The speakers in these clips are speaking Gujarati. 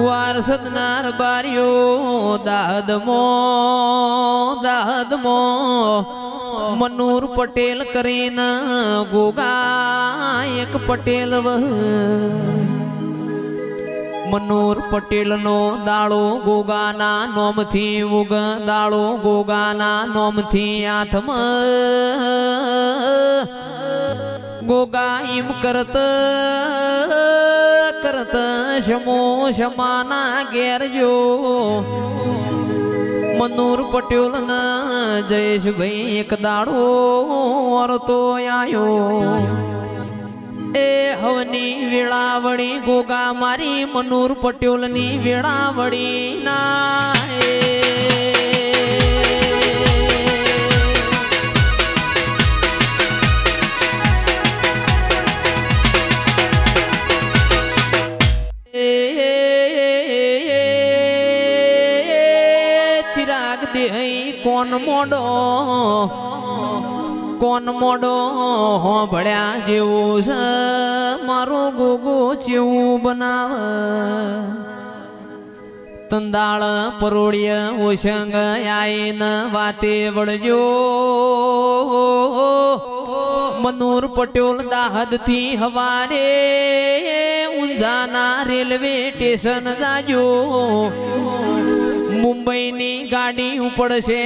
વારસદનાર બારીઓ દાહદમો મનૂર પટેલ કરીને ગોગા એક પટેલ મનૂર પટેલ નો દાળો ગોગાના નોમથી ઉગ દાળો ગોગાના નોમથી આથમાં ગોગા એમ કરત કરત શમો શમાના ઘેરજો મનૂર પટેલ ના જયેશભાઈ એક દાડો વરતો આયો એ હવની વેળાવળી ગોગા મારી મનૂર પટેલ ની વેળાવળી ના ચિરાગ દે કોન મોડો હો ભળ્યા જેવું છે મારો ગોગો ચેવું બનાવ તંદાળ પરોળ્ય ઓશંગ આઈન વાતે વળજો મનૂર પટેલ દાહદ થી હવારે ઊંઝાના રેલવે સ્ટેશન જાજો મુંબઈ ની ગાડી ઉપડશે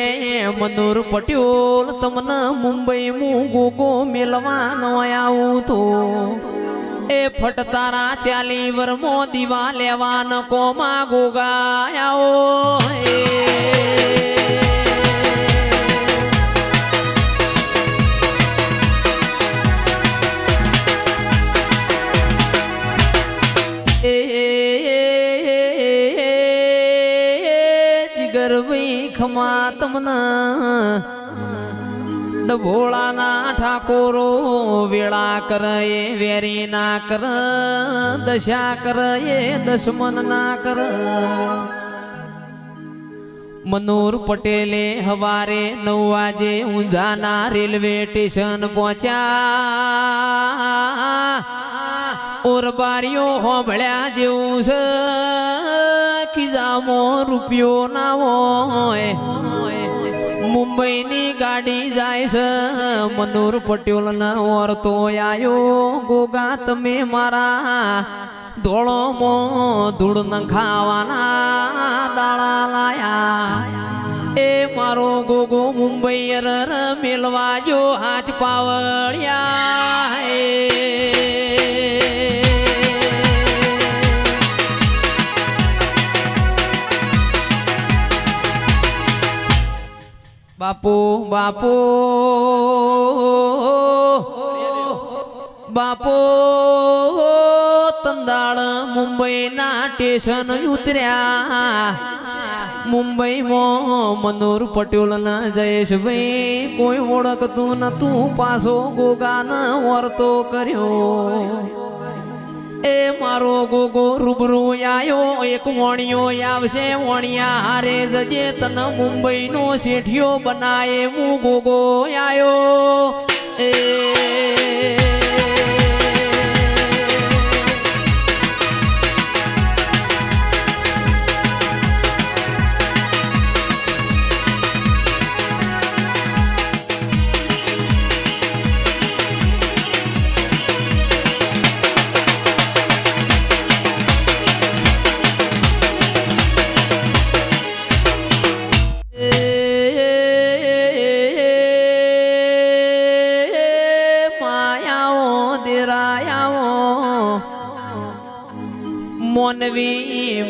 મનૂર પટેલ તમને મુંબઈ મુ ગોગો મેલવાનો આવું તો એ ફટતારા 40 વરમો દીવા લેવાન કોમા ગોગા આવો ખમા તમના ડભોળાના ઠાકોરો વેળા કરે વેરી ના કર દશા કરે દશમન ના કર મનૂર પટેલે હવારે 9 વાગે ઊંઝાના રેલવે સ્ટેશન પહોંચ્યા ઓરબારીઓ હોંભળ્યા જેવું છે ખીજામો રૂપિયો ના હોય મુંબઈ ની ગાડી જાય છે મનૂર પટેલ ના ઓરતો આયો ગોગા તમે મારા ધોળોમો ધૂળ નખાવાના દાળા લાયા એ મારો ગોગો મુંબઈ મેલવા જો હાથ પાવળ્યા બાપુ બાપુ બાપુ તંદાળ મુંબઈ ના સ્ટેશન ઉતર્યા મુંબઈમાં મનૂર પટેલ ના જયેશભાઈ કોઈ ઓળખતું નતું પાછો ગોગાને વર્તો કર્યો એ મારો ગોગો રૂબરૂ આયો એક વણિયો આવશે વણિયા હારે જજે તને મુંબઈ નો શેઠિયો બનાય હું ગોગો આયો એ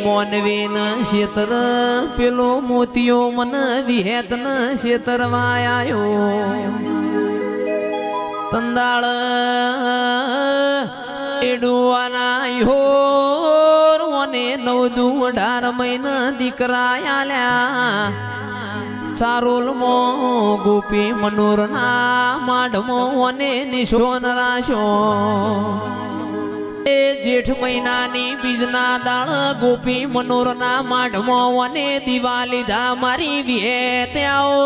મોનવી ન ક્ષેત્ર પેલો મોતિયો મન વિહેત ન ક્ષેત્ર વાયો તંદાળ એડુવાના યોર મને 9-18 મહિના દીકરા આલ્યા ચારોલમો ગોપી મનૂર ના માઢમો અને નિશોન રાશો એ જેઠ મહિનાની બીજના દાળ ગોપી મનોર ના માઢમાં વને દીવા લીધા મારી વિહેત આવો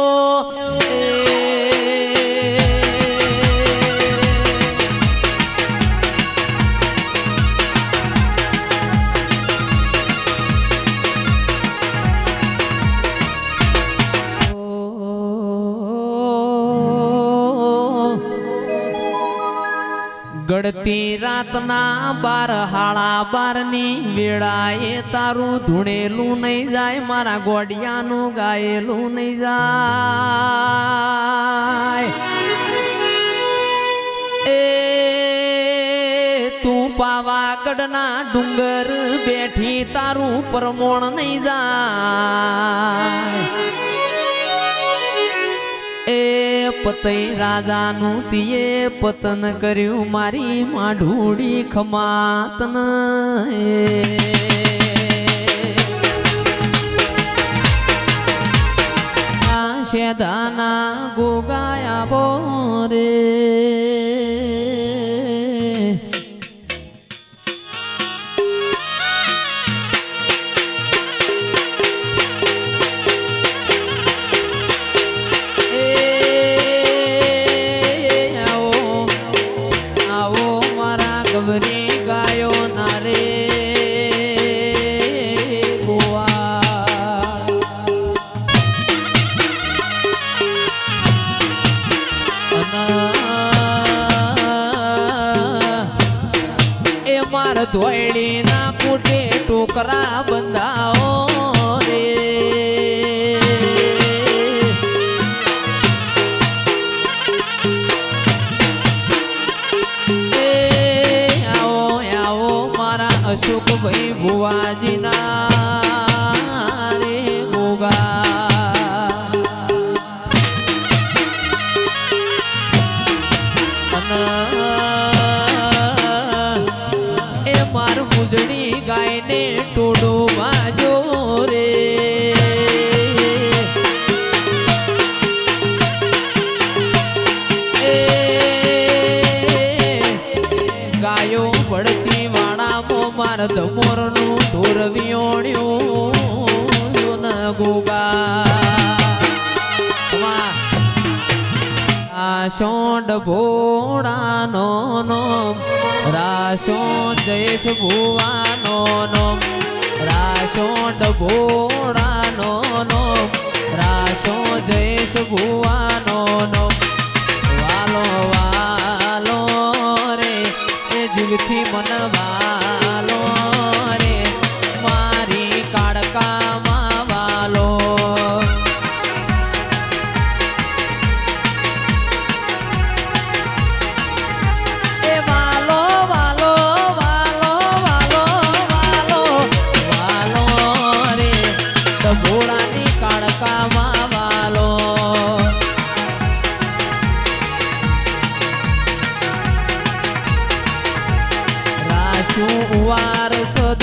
ગળતી રાતના 12:30 વેળાએ તારું ધૂણેલું નહીં જાય, મારા ગોડિયાનું ગાયેલું નહીં જાય. એ તું પાવાગઢના ડુંગર બેઠી તારું પરમોણ નહીં જાય. એ પતઈ રાજાનું તીએ પતન કર્યું, મારી માઢુડી ખમાતન. આ શેધાના ગોગાયા બોરે ધોયડી ના કુટે ટોકરા બંધાઓ રે. આવો આવો મારા અશોકભાઈ ભુવાજીના રે ગોગા. મુજડી ગાયને ટોડો બાજો રે. ગાયો પડચી વાળામાં માર ધમોરનું ઢોર વિયોણ્યું ગોગા. શોંડ ભોળાનો નો રાશો જયેશ ભુવાનો નો. રાશોંડ ભોળાનો નો રાશો જયેશ ભુવાનો નો. વાલો વાલો રે એ જીવથી મન વાલો રે, મારી કાળકામાં વાલો. ભોળાની કાળકામાં વાલો. રાશુ વાર સદ